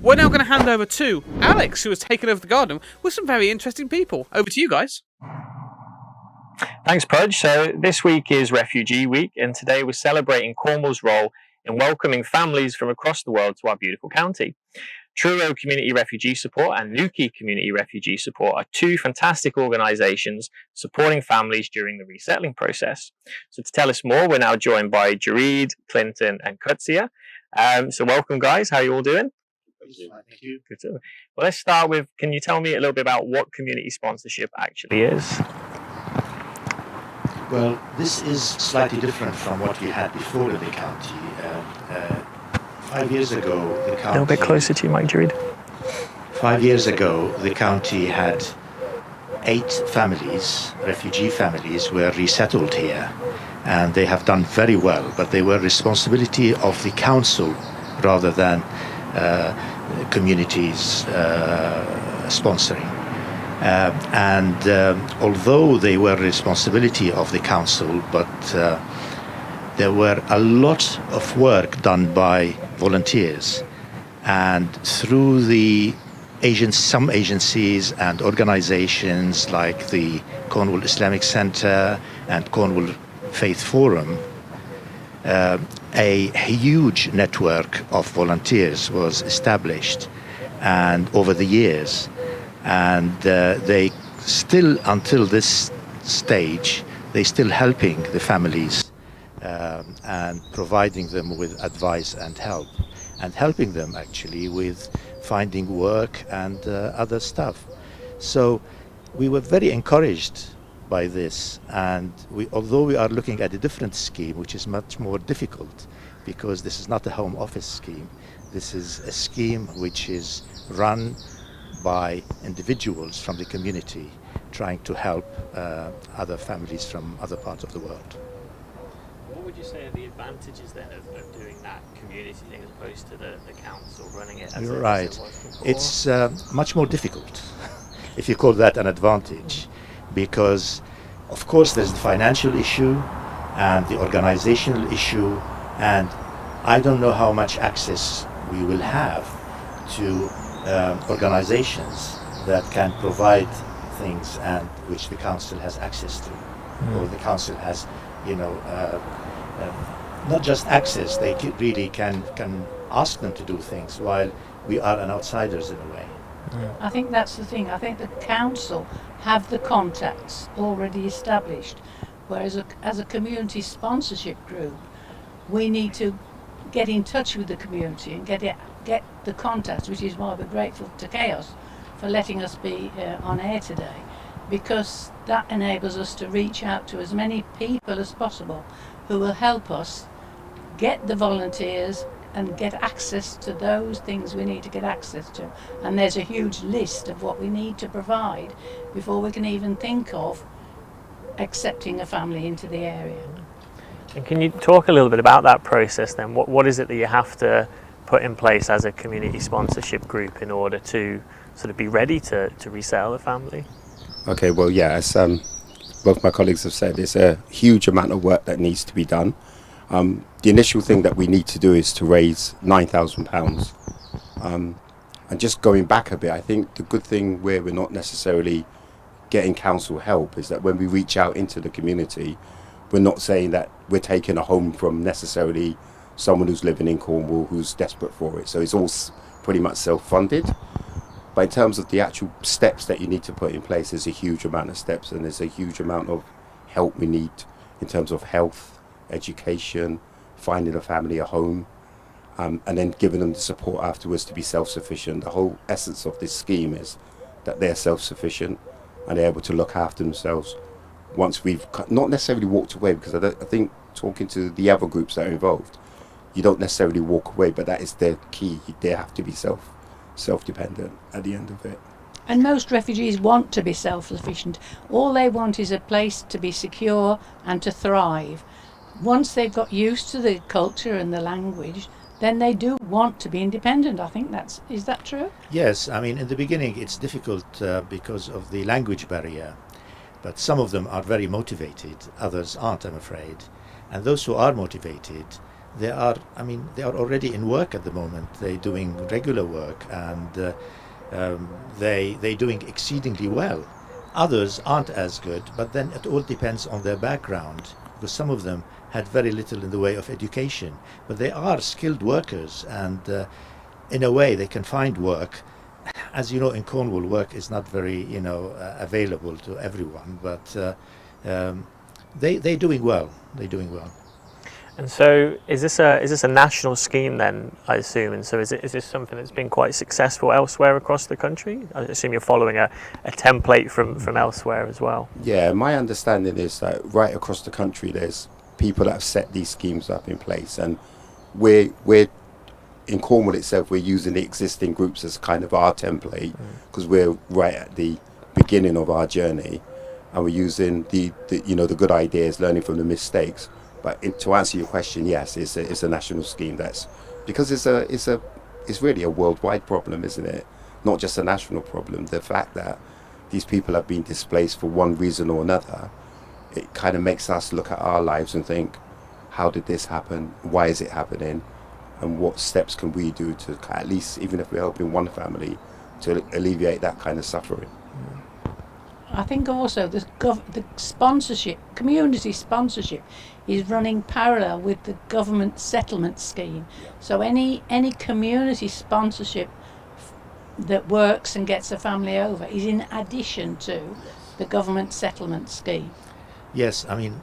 we're now going to hand over to Alex, who has taken over the garden with some very interesting people. Over to you guys. Thanks, Pudge. So this week is Refugee Week, and today we're celebrating Cornwall's role in welcoming families from across the world to our beautiful county. Truro Community Refugee Support and Newquay Community Refugee Support are two fantastic organisations supporting families during the resettling process. So to tell us more, we're now joined by Dureid, Clinton and Cutsia. So welcome, guys. How are you all doing? Thank you. Good. Well, let's start with, can you tell me a little bit about what community sponsorship actually is? Well, this is slightly different from what we had before in the county. 5 years ago, the county... A little bit closer to you, Mike, Dureid. 5 years ago, the county had 8 families, refugee families, were resettled here. And they have done very well, but they were responsibility of the council rather than communities sponsoring. Although they were responsibility of the council, but there were a lot of work done by volunteers, and through the some agencies and organizations like the Cornwall Islamic Center and Cornwall Faith Forum, a huge network of volunteers was established and over the years, and they still, until this stage, they still helping the families and providing them with advice and help, and helping them actually with finding work and other stuff. So we were very encouraged by this, and although we are looking at a different scheme which is much more difficult, because this is not a home office scheme, this is a scheme which is run by individuals from the community trying to help other families from other parts of the world. What would you say are the advantages then of doing that community thing as opposed to the council running it? You're right. It's much more difficult, if you call that an advantage, because of course there's the financial issue and the organizational issue, and I don't know how much access we will have to organizations that can provide things and which the council has access to, or the council has, not just access, they really can ask them to do things, while we are an outsiders in a way. I think that's the thing. I think the council have the contacts already established, whereas as a community sponsorship group, we need to get in touch with the community and get the contacts, which is why we're grateful to Chaos for letting us be on air today, because that enables us to reach out to as many people as possible who will help us get the volunteers and get access to those things we need to get access to. And there's a huge list of what we need to provide before we can even think of accepting a family into the area. And can you talk a little bit about that process then? What is it that you have to put in place as a community sponsorship group in order to sort of be ready to resettle a family? Okay, well, yeah, as both my colleagues have said, there's a huge amount of work that needs to be done. The initial thing that we need to do is to raise £9,000. And just going back a bit, I think the good thing where we're not necessarily getting council help is that when we reach out into the community, we're not saying that we're taking a home from necessarily someone who's living in Cornwall who's desperate for it. So it's all pretty much self-funded. But in terms of the actual steps that you need to put in place, there's a huge amount of steps, and there's a huge amount of help we need in terms of health, education, finding a family a home, and then giving them the support afterwards to be self-sufficient. The whole essence of this scheme is that they're self-sufficient and they're able to look after themselves once we've not necessarily walked away, because I think talking to the other groups that are involved, you don't necessarily walk away, but that is their key. They have to be self-dependent at the end of it. And most refugees want to be self-sufficient. All they want is a place to be secure and to thrive. Once they've got used to the culture and the language, then they do want to be independent. I think is that true? Yes, I mean, in the beginning it's difficult because of the language barrier, but some of them are very motivated, others aren't, I'm afraid. And those who are motivated, they are, I mean, they are already in work at the moment. They're doing regular work, and they're doing exceedingly well. Others aren't as good, but then it all depends on their background, because some of them had very little in the way of education, but they are skilled workers, and in a way they can find work. As you know, in Cornwall, work is not very, available to everyone, but they're doing well. They're doing well. And so, is this a national scheme then? I assume, and so is this something that's been quite successful elsewhere across the country? I assume you're following a template from elsewhere as well. Yeah, my understanding is that right across the country, there's people that have set these schemes up in place, and we're in Cornwall itself, we're using the existing groups as kind of our template, because we're right at the beginning of our journey, and we're using the good ideas, learning from the mistakes. But to answer your question, yes, it's a national scheme. That's because it's really a worldwide problem, isn't it? Not just a national problem. The fact that these people have been displaced for one reason or another, it kind of makes us look at our lives and think, how did this happen? Why is it happening? And what steps can we do to, at least, even if we're helping one family, to alleviate that kind of suffering? I think also the sponsorship, community sponsorship, is running parallel with the government settlement scheme. So any community sponsorship that works and gets a family over is in addition to the government settlement scheme. Yes, I mean,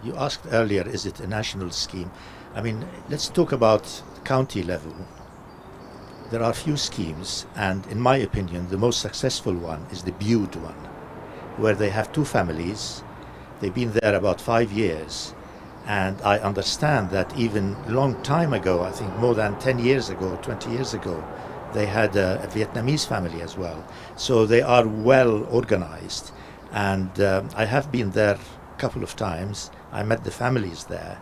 you asked earlier, is it a national scheme? I mean, let's talk about county level. There are few schemes, and in my opinion, the most successful one is the Bude one, where they have two families. They've been there about 5 years, and I understand that even a long time ago, I think more than 10 years ago, 20 years ago, they had a Vietnamese family as well. So they are well organized, and I have been there a couple of times. I met the families there,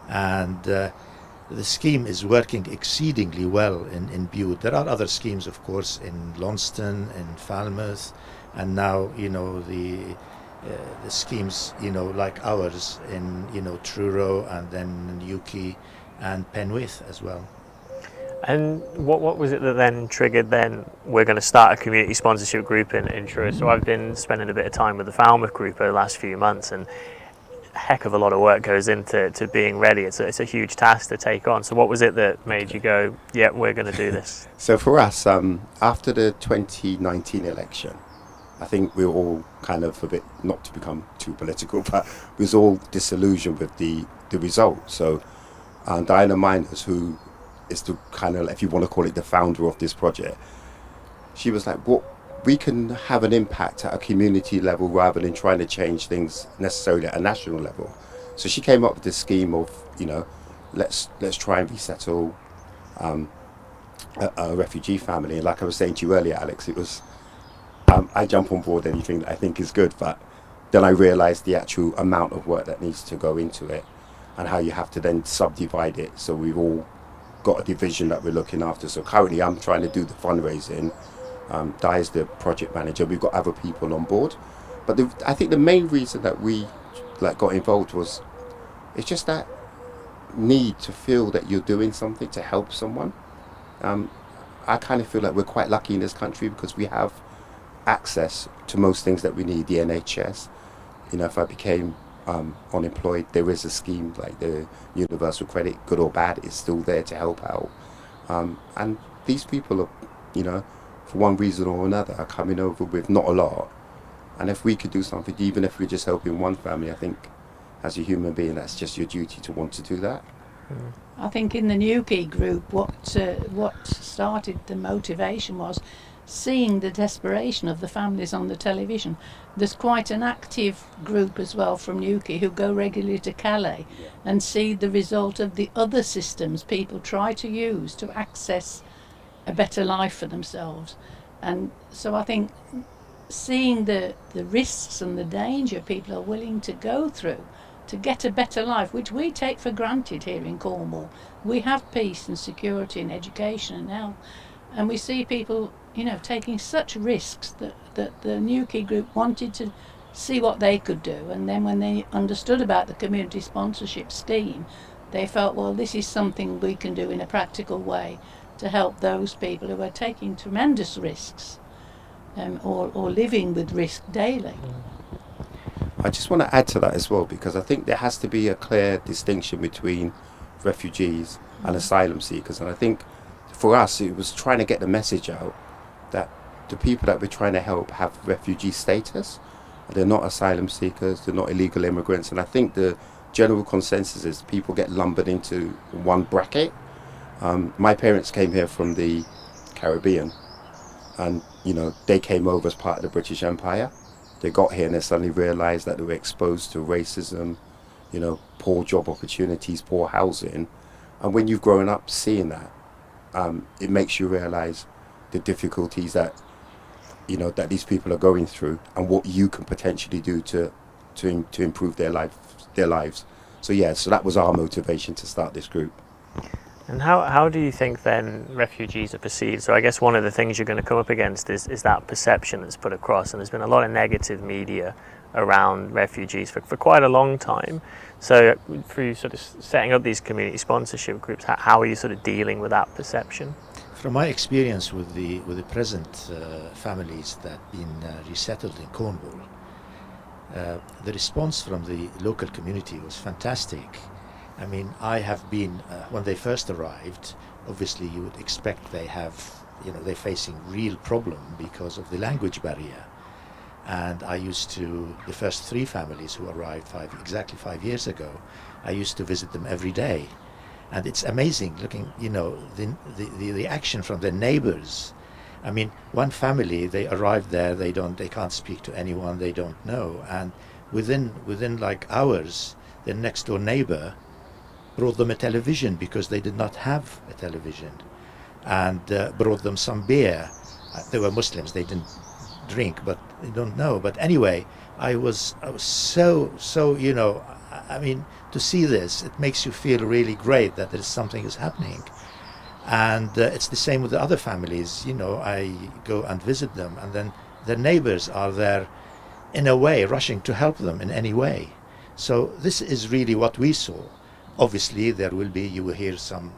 and the scheme is working exceedingly well in Bude. There are other schemes, of course, in Launceston, in Falmouth, and now the schemes like ours in Truro, and then Newquay and Penwith as well. And what was it that then triggered we're going to start a community sponsorship group in Truro? So I've been spending a bit of time with the Falmouth group over the last few months, and a heck of a lot of work goes into being ready. It's a huge task to take on. So what was it that made you go, yeah, we're going to do this? So for us, after the 2019 election, I think we were all kind of a bit, not to become too political, but we was all disillusioned with the result. So Diana Miners, who is the kind of, if you want to call it, the founder of this project, she was like, what, we can have an impact at a community level rather than trying to change things necessarily at a national level. So she came up with this scheme of, let's try and resettle a refugee family. And like I was saying to you earlier, Alex, it was, I jump on board anything that I think is good, but then I realised the actual amount of work that needs to go into it, and how you have to then subdivide it. So we've all got a division that we're looking after. So currently I'm trying to do the fundraising. Di is the project manager. We've got other people on board, but I think the main reason that we got involved was, it's just that need to feel that you're doing something to help someone. I kind of feel like we're quite lucky in this country because we have access to most things that we need. The NHS, if I became unemployed, there is a scheme like the universal credit, good or bad, is still there to help out. And these people are, for one reason or another, are coming over with not a lot. And if we could do something, even if we're just helping one family, I think as a human being, that's just your duty to want to do that. I think in the Newquay group, what started the motivation was seeing the desperation of the families on the television. There's quite an active group as well from Newquay who go regularly to Calais and see the result of the other systems people try to use to access a better life for themselves. And so I think seeing the risks and the danger people are willing to go through to get a better life, which we take for granted here in Cornwall. We have peace and security and education and health, and we see people taking such risks that the Newquay group wanted to see what they could do. And then when they understood about the community sponsorship scheme, they felt, well, this is something we can do in a practical way to help those people who are taking tremendous risks, or living with risk daily. I just want to add to that as well, because I think there has to be a clear distinction between refugees and asylum seekers. And I think for us, it was trying to get the message out that the people that we're trying to help have refugee status. They're not asylum seekers, they're not illegal immigrants. And I think the general consensus is people get lumbered into one bracket. My parents came here from the Caribbean, and they came over as part of the British Empire. They got here and they suddenly realized that they were exposed to racism, poor job opportunities, poor housing. And when you've grown up seeing that, it makes you realize the difficulties that that these people are going through, and what you can potentially do to improve their lives. So that was our motivation to start this group. And how do you think then refugees are perceived? So I guess one of the things you're going to come up against is that perception that's put across, and there's been a lot of negative media around refugees for quite a long time. So through sort of setting up these community sponsorship groups, how are you sort of dealing with that perception? From my experience with the present families that have been resettled in Cornwall, the response from the local community was fantastic. I mean, I have been, when they first arrived, obviously you would expect they're facing real problem because of the language barrier. And the first 3 families who arrived exactly 5 years ago, I used to visit them every day. And it's amazing looking, the reaction from their neighbors. I mean, one family, they arrived there, they can't speak to anyone they don't know. And within like hours, their next door neighbor brought them a television because they did not have a television, and brought them some beer. They were Muslims, they didn't drink, but they don't know. But anyway, I was so I mean, to see this, it makes you feel really great that there's something is happening. And it's the same with the other families. I go and visit them, and then their neighbors are there in a way rushing to help them in any way. So this is really what we saw. Obviously you will hear some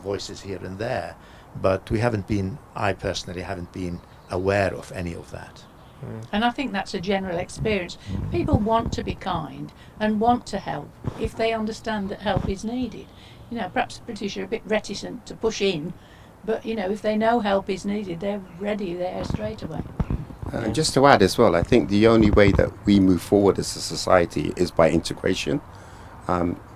voices here and there, but I personally haven't been aware of any of that. And I think that's a general experience. People want to be kind and want to help if they understand that help is needed. Perhaps the British are a bit reticent to push in, but if they know help is needed, they're ready there straight away. And just to add as well, I think the only way that we move forward as a society is by integration.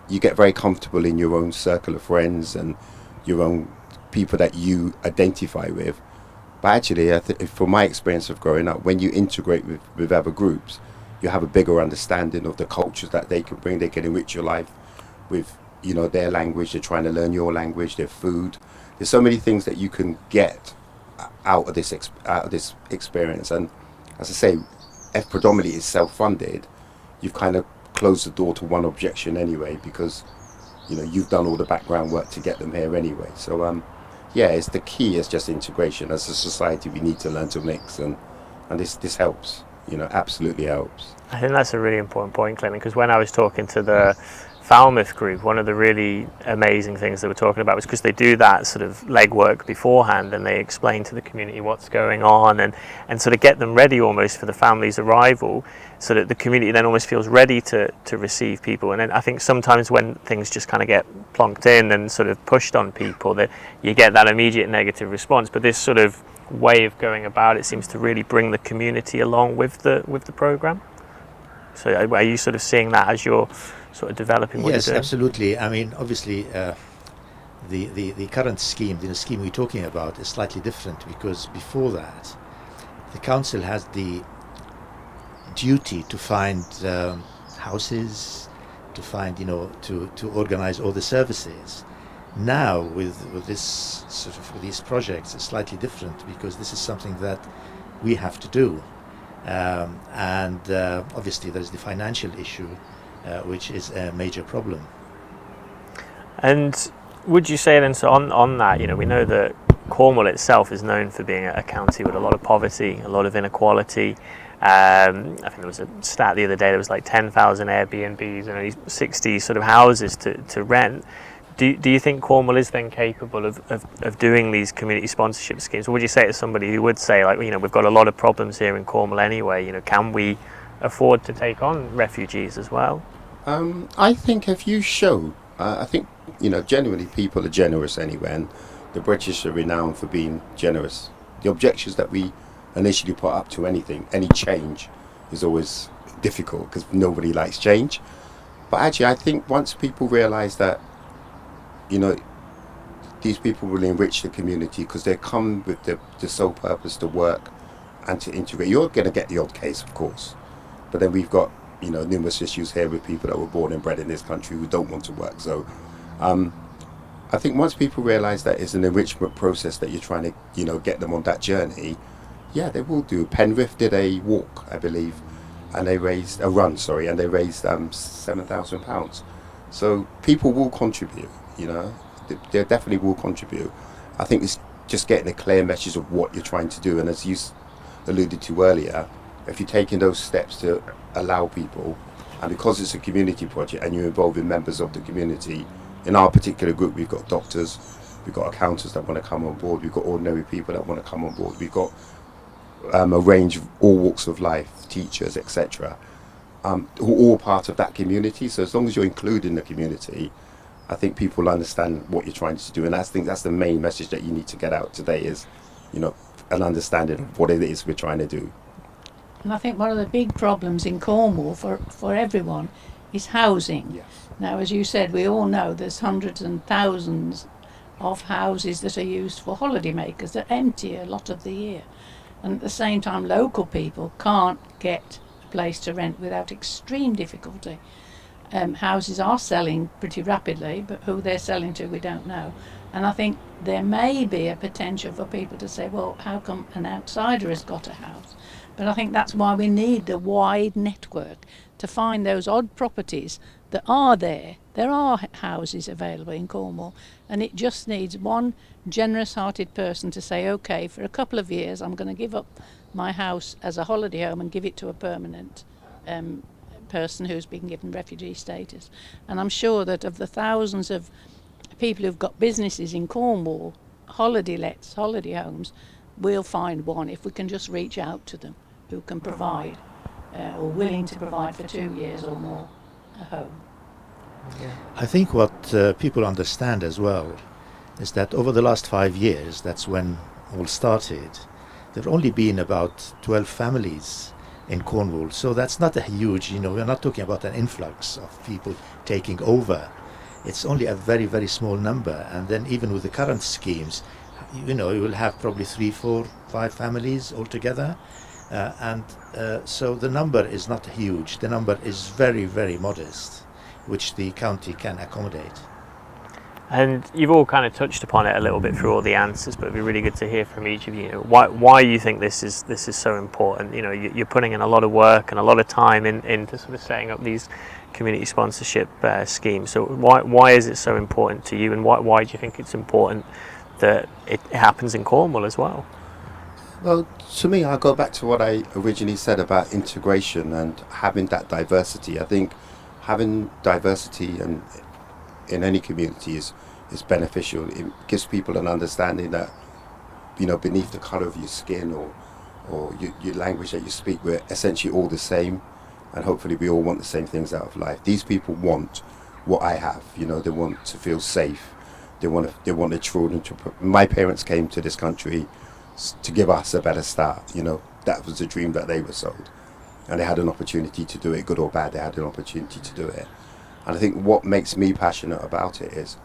You get very comfortable in your own circle of friends and your own people that you identify with. But actually, from my experience of growing up, when you integrate with other groups, you have a bigger understanding of the cultures that they can bring. They can enrich your life with, their language. They're trying to learn your language, their food. There's so many things that you can get out of this experience. And as I say, if predominantly it's self-funded, you've kind of closed the door to one objection anyway, because you've done all the background work to get them here anyway. So it's the key is just integration. As a society, we need to learn to mix, and this helps. Absolutely helps. I think that's a really important point, Clinton, because when I was talking to the Falmouth group, one of the really amazing things they were talking about was because they do that sort of legwork beforehand, and they explain to the community what's going on and sort of get them ready almost for the family's arrival, so that the community then almost feels ready to receive people. And then I think sometimes when things just kind of get plonked in and sort of pushed on people, that you get that immediate negative response. But this sort of way of going about it seems to really bring the community along with the program. So are you sort of seeing that as you're sort of developing what you're doing? Yes, absolutely. I mean, obviously, the current scheme, the scheme we're talking about, is slightly different, because before that, the council has the duty to find houses, to find, to organize all the services. Now, with this with these projects, it's slightly different, because this is something that we have to do, and obviously there's the financial issue, which is a major problem. And would you say then, so on that, we know that Cornwall itself is known for being a county with a lot of poverty, a lot of inequality, I think there was a stat the other day, there was like 10,000 Airbnbs and only 60 sort of houses to rent. Do you think Cornwall is then capable of doing these community sponsorship schemes? Or would you say to somebody who would say, like, we've got a lot of problems here in Cornwall anyway, can we afford to take on refugees as well? I think if you show, I think, genuinely people are generous anyway, and the British are renowned for being generous. The objections that we initially put up to anything, any change, is always difficult because nobody likes change. But actually, I think once people realise that, these people will enrich the community because they come with the sole purpose to work and to integrate. You're going to get the odd case, of course, but then we've got numerous issues here with people that were born and bred in this country who don't want to work. So I think once people realise that it's an enrichment process that you're trying to get them on that journey, yeah, they will do. Penrith did a walk, I believe, and they raised a run, and they raised £7,000. So people will contribute. They definitely will contribute. I think it's just getting a clear message of what you're trying to do, and as you alluded to earlier, if you're taking those steps to allow people, and because it's a community project and you're involving members of the community, in our particular group we've got doctors, we've got accountants that want to come on board, we've got ordinary people that want to come on board, we've got a range of all walks of life, teachers, etc., who are all part of that community. So as long as you're including the community, I think people understand what you're trying to do, and I think that's the main message that you need to get out today is, an understanding of what it is we're trying to do. And I think one of the big problems in Cornwall for everyone is housing. Yes. Now, as you said, we all know there's hundreds and thousands of houses that are used for holidaymakers that are empty a lot of the year. And at the same time, local people can't get a place to rent without extreme difficulty. Houses are selling pretty rapidly, but who they're selling to, we don't know. And I think there may be a potential for people to say, well, how come an outsider has got a house? But I think that's why we need the wide network to find those odd properties that are there. There are houses available in Cornwall, and it just needs one generous-hearted person to say, okay, for a couple of years I'm going to give up my house as a holiday home and give it to a permanent person who's been given refugee status. And I'm sure that of the thousands of people who've got businesses in Cornwall, holiday lets, holiday homes, we'll find one if we can just reach out to them who can provide or willing to provide for 2 years or more a home. I think what people understand as well is that over the last 5 years, that's when all started, there have only been about 12 families in Cornwall. So that's not a huge, we're not talking about an influx of people taking over. It's only a very, very small number. And then even with the current schemes, you will have probably 3, 4, 5 families altogether. So the number is not huge. The number is very, very modest, which the county can accommodate. And you've all kind of touched upon it a little bit through all the answers, but it'd be really good to hear from each of you. Why you think this is so important. You're putting in a lot of work and a lot of time into sort of setting up these community sponsorship schemes. So why is it so important to you, and why do you think it's important that it happens in Cornwall as well? Well, to me, I go back to what I originally said about integration and having that diversity. I think having diversity and in any community is beneficial. It gives people an understanding that, beneath the colour of your skin or your language that you speak, we're essentially all the same, and hopefully we all want the same things out of life. These people want what I have. They want to feel safe. They want their children to. My parents came to this country to give us a better start. That was the dream that they were sold, and they had an opportunity to do it, good or bad. They had an opportunity to do it. And I think what makes me passionate about it is,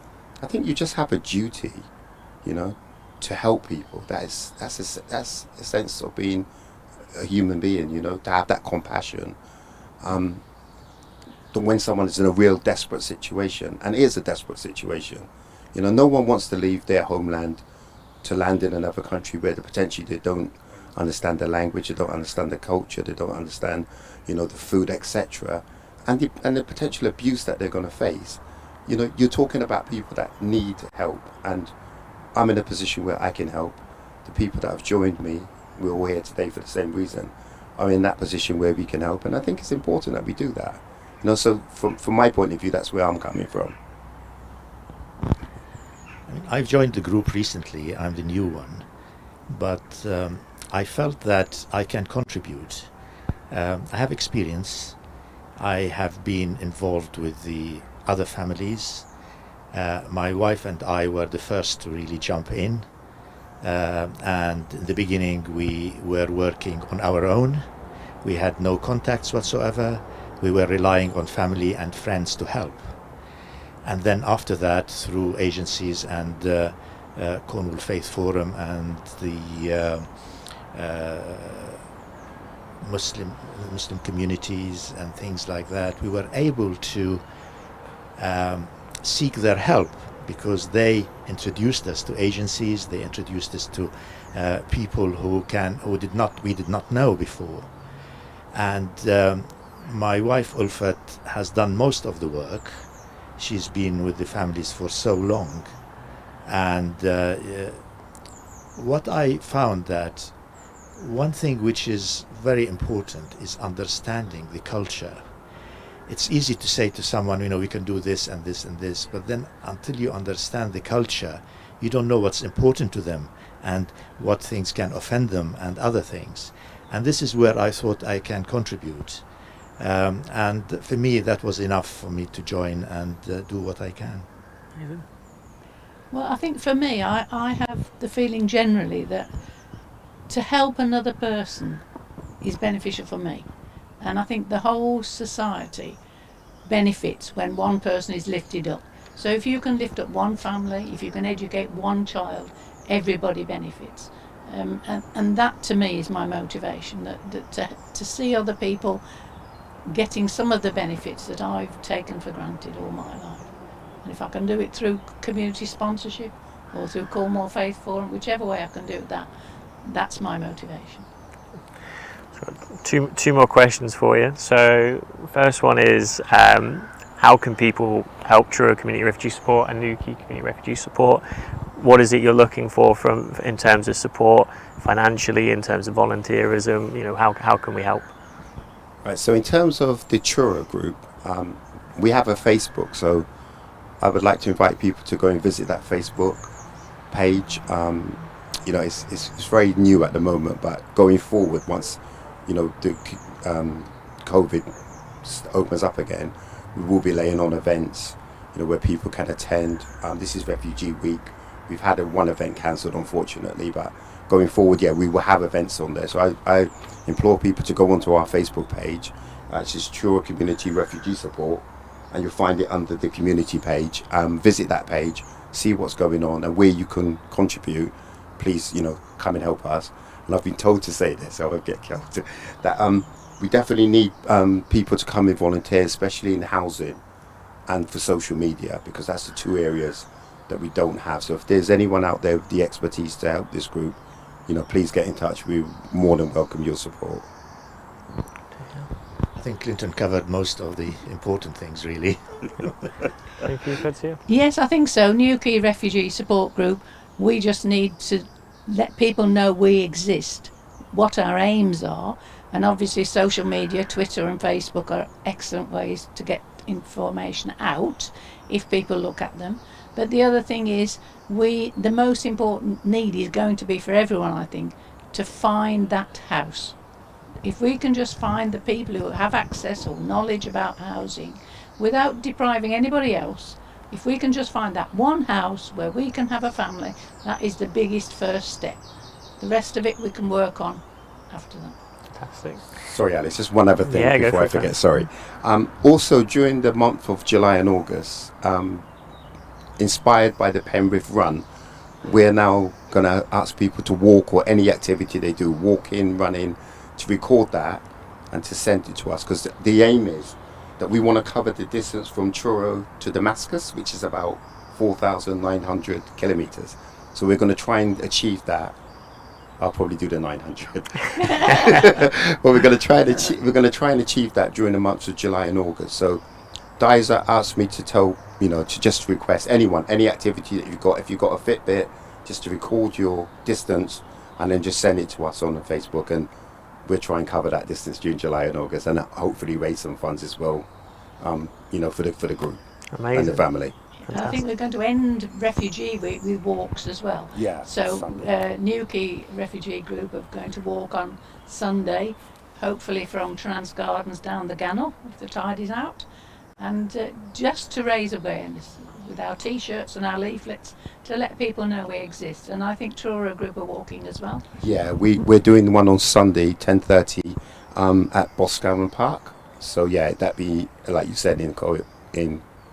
I think you just have a duty, to help people. That's a sense of being a human being, to have that compassion. That when someone is in a real desperate situation, and it is a desperate situation, no one wants to leave their homeland to land in another country where potentially they don't understand the language, they don't understand the culture, they don't understand, the food, etc. And the potential abuse that they're going to face. You're talking about people that need help, and I'm in a position where I can help. The people that have joined me, we're all here today for the same reason. are in that position where we can help, and I think it's important that we do that. So from my point of view, that's where I'm coming from. I've joined the group recently. I'm the new one, but I felt that I can contribute. I have experience. I have been involved with the other families. My wife and I were the first to really jump in. And in the beginning we were working on our own. We had no contacts whatsoever. We were relying on family and friends to help. And then after that, through agencies and Cornwall Faith Forum and the Muslim communities and things like that, we were able to seek their help, because they introduced us to agencies, they introduced us to people we did not know before. And my wife Ulfat has done most of the work. She's been with the families for so long, and what I found that one thing which is very important is understanding the culture. It's easy to say to someone, we can do this and this and this, but then until you understand the culture, you don't know what's important to them and what things can offend them and other things. And this is where I thought I can contribute. And for me, that was enough for me to join and do what I can. Well, I think for me, I have the feeling generally that to help another person is beneficial for me. And I think the whole society benefits when one person is lifted up. So if you can lift up one family, if you can educate one child, everybody benefits. And that to me is my motivation, that to see other people getting some of the benefits that I've taken for granted all my life. And if I can do it through community sponsorship or through Cornwall Faith Forum, whichever way I can do that's my motivation. Two more questions for you. So first one is, how can people help Truro Community Refugee Support and Newquay Community Refugee Support? What is it you're looking for in terms of support, financially, in terms of volunteerism? How can we help? Right, so in terms of the Truro group, we have a Facebook, so I would like to invite people to go and visit that Facebook page. It's very new at the moment, but going forward, once the COVID opens up again, we will be laying on events where people can attend. This is Refugee Week. We've had one event cancelled, unfortunately, but going forward, we will have events on there. So I implore people to go onto our Facebook page, which is Truro Community Refugee Support, and you'll find it under the community page. Visit that page, see what's going on and where you can contribute. Please, come and help us. And I've been told to say this, so I won't get killed. That we definitely need people to come and volunteer, especially in housing and for social media, because that's the two areas that we don't have. So if there's anyone out there with the expertise to help this group, please get in touch. We more than welcome your support. I think Clinton covered most of the important things, really. Thank you, Katya. Yes, I think so. Newquay Refugee Support Group, we just need to let people know we exist, what our aims are, and obviously social media, Twitter and Facebook are excellent ways to get information out if people look at them. But the other thing is, the most important need is going to be for everyone, I think, to find that house. If we can just find the people who have access or knowledge about housing without depriving anybody else, if we can just find that one house where we can have a family, that is the biggest first step. The rest of it we can work on after that. Fantastic. Sorry, Alice, just one other thing before I forget. Sorry. Also, during the month of July and August, inspired by the Penrith Run, we're now going to ask people to walk, or any activity they do, walking, running, to record that and to send it to us, because the aim is that we want to cover the distance from Truro to Damascus, which is about 4,900 kilometers. So we're going to try and achieve that. I'll probably do the 900. But we're going to try and achieve that during the months of July and August. So Diza asked me to tell, to just request anyone, any activity that you've got, if you've got a Fitbit, just to record your distance and then just send it to us on the Facebook. And we'll try and cover that distance June, July, and August, and hopefully raise some funds as well. For the group and the family. I think we're going to end Refugee Week with walks as well. Yeah. So Newquay Refugee Group are going to walk on Sunday, hopefully from Trans Gardens down the Gannel, if the tide is out, and just to raise awareness with our T-shirts and our leaflets to let people know we exist. And I think Truro Group are walking as well. Yeah, we're doing one on Sunday, 10:30, at Boscawen Park. So yeah, that'd be, like you said, in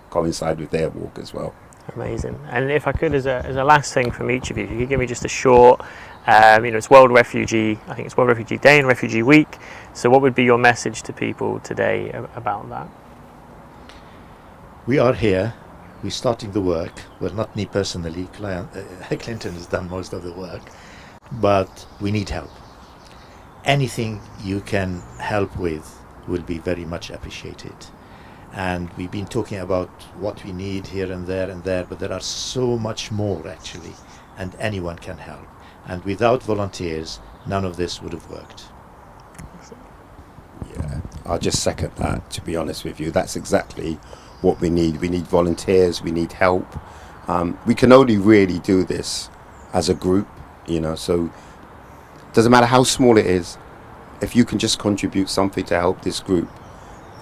coincide with their walk as well. Amazing. And if I could, as a last thing from each of you, if you could give me just a short, it's World Refugee Day and Refugee Week. So what would be your message to people today about that? We are here. We're starting the work. Well, not me personally. Clinton has done most of the work. But we need help. Anything you can help with will be very much appreciated. And we've been talking about what we need here and there, but there are so much more actually, and anyone can help. And without volunteers, none of this would have worked. Yeah, I'll just second that, to be honest with you. That's exactly what we need. We need volunteers, we need help. We can only really do this as a group, so it doesn't matter how small it is. If you can just contribute something to help this group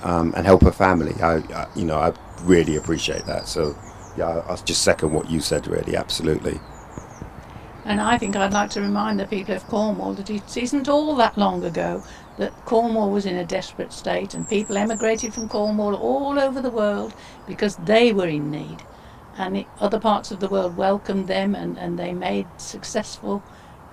and help a family, I really appreciate that. So yeah, I'll just second what you said, really, absolutely. And I think I'd like to remind the people of Cornwall that it isn't all that long ago that Cornwall was in a desperate state, and people emigrated from Cornwall all over the world because they were in need. And other parts of the world welcomed them, and they made successful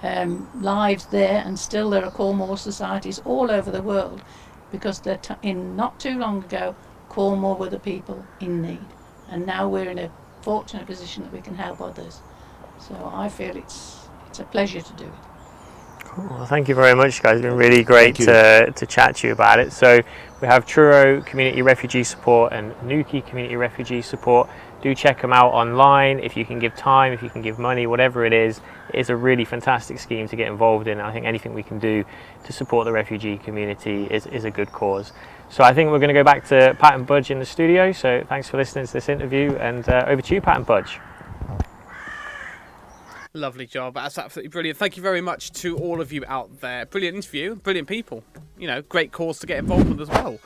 lives there, and still there are Cornwall societies all over the world because not too long ago Cornwall were the people in need, and now we're in a fortunate position that we can help others. So I feel it's a pleasure to do it. Cool. Well, thank you very much, guys. It's been really great to chat to you about it. So we have Truro Community Refugee Support and Newquay Community Refugee Support. Do check them out online. If you can give time, if you can give money, whatever it is a really fantastic scheme to get involved in. I think anything we can do to support the refugee community is a good cause. So I think we're going to go back to Pat and Budge in the studio. So thanks for listening to this interview, and over to you, Pat and Budge. Lovely job. That's absolutely brilliant. Thank you very much to all of you out there. Brilliant interview. Brilliant people. Great cause to get involved with as well.